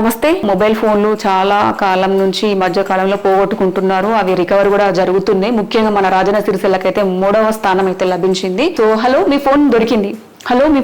నమస్తే. మొబైల్ ఫోన్లు చాలా కాలం నుంచి ఈ మధ్య కాలంలో పోగొట్టుకుంటున్నారు. అవి రికవర్ కూడా జరుగుతున్నాయి. ముఖ్యంగా మన రాజన్న సిరిసిల్లకైతే 3వ స్థానం అయితే లభించింది. సో హలో మీ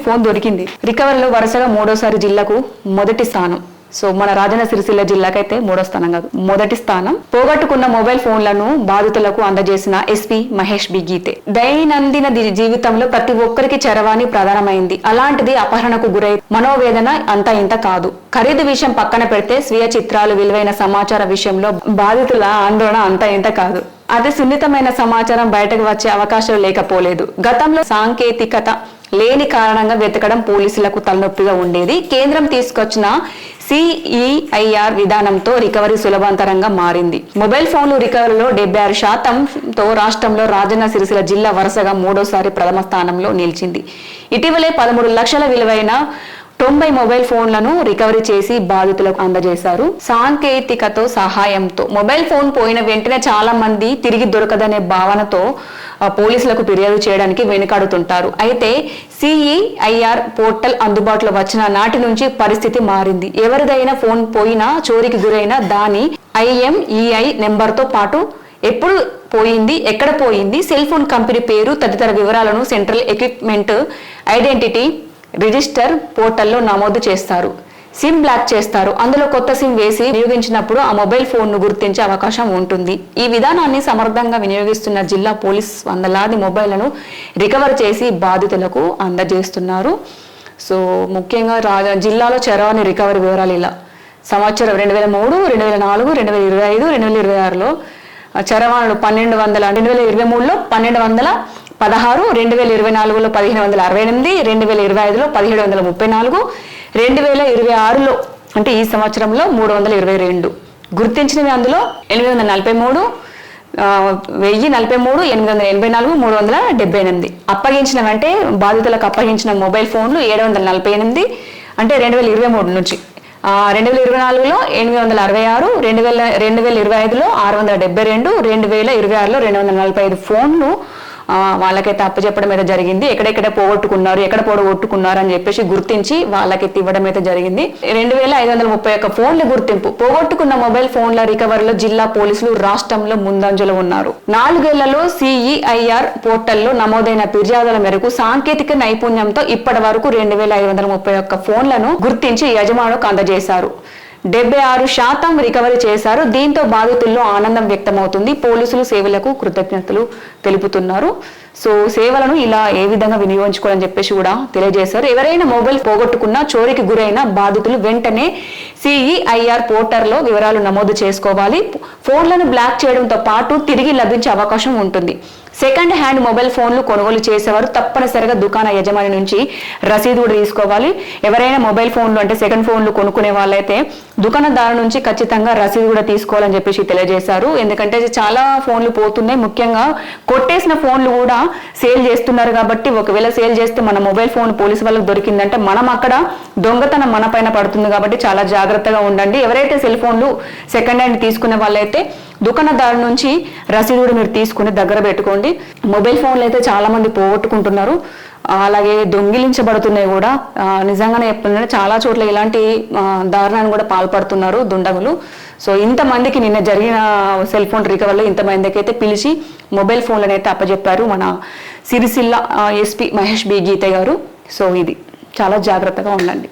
ఫోన్ దొరికింది రికవరీలో వరుసగా 3వసారి జిల్లాకు మొదటి స్థానం. సో మన రాజన్న సిరిసిల్ల జిల్లాకైతే 3వ స్థానం కాదు, మొదటి స్థానం. పోగొట్టుకున్న మొబైల్ ఫోన్లను బాధితులకు అందజేసిన ఎస్పీ మహేష్ బి గీతే. దైనందిన జీవితంలో ప్రతి ఒక్కరికి చరవాణి ప్రధానమైంది. అలాంటిది అపహరణకు గురై మనోవేదన అంతా ఇంత కాదు. ఖరీదు విషయం పక్కన పెడితే స్వీయ చిత్రాలు, విలువైన సమాచార విషయంలో బాధితుల ఆందోళన అంతా ఇంత కాదు. అతి సున్నితమైన సమాచారం బయటకు వచ్చే అవకాశం లేకపోలేదు. గతంలో సాంకేతికత లేని కారణంగా వెతకడం పోలీసులకు తలనొప్పిగా ఉండేది. కేంద్రం తీసుకొచ్చిన CEIR విధానంతో రికవరీ సులభంతరంగా మారింది. మొబైల్ ఫోన్లు రికవరీలో 76%తో రాష్ట్రంలో రాజన్న సిరిసిల్ల జిల్లా వరుసగా 3వసారి ప్రథమ స్థానంలో నిలిచింది. ఇటీవలే 13 లక్షల విలువైన 90 మొబైల్ ఫోన్లను రికవరీ చేసి బాధితులకు అందజేశారు. సాంకేతికత సహాయంతో మొబైల్ ఫోన్ పోయిన వెంటనే చాలా మంది తిరిగి దొరకదనే భావనతో పోలీసులకు ఫిర్యాదు చేయడానికి వెనుకాడుతుంటారు. అయితే CEIR పోర్టల్ అందుబాటులో వచ్చిన నాటి నుంచి పరిస్థితి మారింది. ఎవరిదైనా ఫోన్ పోయినా, చోరీకి గురైనా దాని IMEI నెంబర్తో పాటు ఎప్పుడు పోయింది, ఎక్కడ పోయింది, సెల్ ఫోన్ కంపెనీ పేరు తదితర వివరాలను సెంట్రల్ ఎక్విప్మెంట్ ఐడెంటిటీ రిజిస్టర్ పోర్టల్లో నమోదు చేస్తారు. సిమ్ బ్లాక్ చేస్తారు. అందులో కొత్త సిమ్ వేసి వినియోగించినప్పుడు ఆ మొబైల్ ఫోన్ను గుర్తించే అవకాశం ఉంటుంది. ఈ విధానాన్ని సమర్థంగా వినియోగిస్తున్న జిల్లా పోలీస్ వందలాది మొబైళ్లను రికవర్ చేసి బాధితులకు అందజేస్తున్నారు. సో ముఖ్యంగా జిల్లాలో చరవాణి రికవరీ వివరాలు ఇలా. సంవత్సరం 2003, 2004, 2025, 2026లో చరవాణులు 2023లో 1216, 2024లో 1568, 2025లో 1734, 2026లో అంటే ఈ సంవత్సరంలో 322. గుర్తించినవి అందులో 843, 1043, 884, 378. అప్పగించినవంటే బాధితులకు అప్పగించిన మొబైల్ ఫోన్లు 748, అంటే 2023 నుంచి. 2024లో 866, 2025లో 672, 2026లో 245 ఫోన్లు వాళ్ళకైతే అప్పచెప్పడం అయితే జరిగింది. ఎక్కడెక్కడ పోగొట్టుకున్నారు, ఎక్కడ పోగొట్టుకున్నారు అని చెప్పేసి గుర్తించి వాళ్ళకైతే ఇవ్వడం అయితే జరిగింది. 2531 ఫోన్ల గుర్తింపు. పోగొట్టుకున్న మొబైల్ ఫోన్ల రికవరీలో జిల్లా పోలీసులు రాష్ట్రంలో ముందంజలో ఉన్నారు. 4 ఏళ్లలో CEIR పోర్టల్లో నమోదైన ఫిర్యాదుల మేరకు సాంకేతిక నైపుణ్యంతో ఇప్పటి వరకు 2531 ఫోన్లను గుర్తించి యజమానులకు అందజేశారు. 76% రికవరీ చేశారు. దీంతో బాధితుల్లో ఆనందం వ్యక్తమవుతుంది. పోలీసులు సేవలకు కృతజ్ఞతలు తెలుపుతున్నారు. సో సేవలను ఇలా ఏ విధంగా వినియోగించుకోవాలని చెప్పేసి కూడా తెలియజేశారు. ఎవరైనా మొబైల్ పోగొట్టుకున్నా, చోరీకి గురైన బాధితులు వెంటనే CEIR పోర్టల్లో వివరాలు నమోదు చేసుకోవాలి. ఫోన్లను బ్లాక్ చేయడంతో పాటు తిరిగి లభించే అవకాశం ఉంటుంది. సెకండ్ హ్యాండ్ మొబైల్ ఫోన్లు కొనుగోలు చేసేవారు తప్పనిసరిగా దుకాణ యజమాని నుంచి రసీదు కూడా తీసుకోవాలి. ఎవరైనా మొబైల్ ఫోన్లు అంటే సెకండ్ ఫోన్లు కొనుక్కునే వాళ్ళైతే దుకాణదారు నుంచి ఖచ్చితంగా రసీదు కూడా తీసుకోవాలని చెప్పేసి తెలియజేశారు. ఎందుకంటే చాలా ఫోన్లు పోతున్నాయి. ముఖ్యంగా కొట్టేసిన ఫోన్లు కూడా సేల్ చేస్తున్నారు. కాబట్టి ఒకవేళ సేల్ చేస్తే మన మొబైల్ ఫోన్ పోలీసు వాళ్ళకి దొరికిందంటే మనం అక్కడ దొంగతనం మన పైన పడుతుంది. కాబట్టి చాలా జాగ్రత్తగా ఉండండి. ఎవరైతే సెల్ ఫోన్లు సెకండ్ హ్యాండ్ తీసుకునే వాళ్ళైతే దుకాణదారు నుంచి రసీదు కూడా మీరు తీసుకుని దగ్గర పెట్టుకోండి. మొబైల్ ఫోన్లు అయితే చాలా మంది పోగొట్టుకుంటున్నారు. అలాగే దొంగిలించబడుతున్నాయి కూడా. నిజంగానే చెప్తున్నాను, చాలా చోట్ల ఇలాంటి దారుణాన్ని కూడా పాల్పడుతున్నారు దుండగులు. సో ఇంతమందికి నిన్న జరిగిన సెల్ ఫోన్ రికవర్లో ఇంతమందికి అయితే పిలిచి మొబైల్ ఫోన్లను అయితే అప్పచెప్పారు మన సిరిసిల్ల ఎస్పీ మహేష్ బి గీతే గారు. సో ఇది చాలా జాగ్రత్తగా ఉండండి.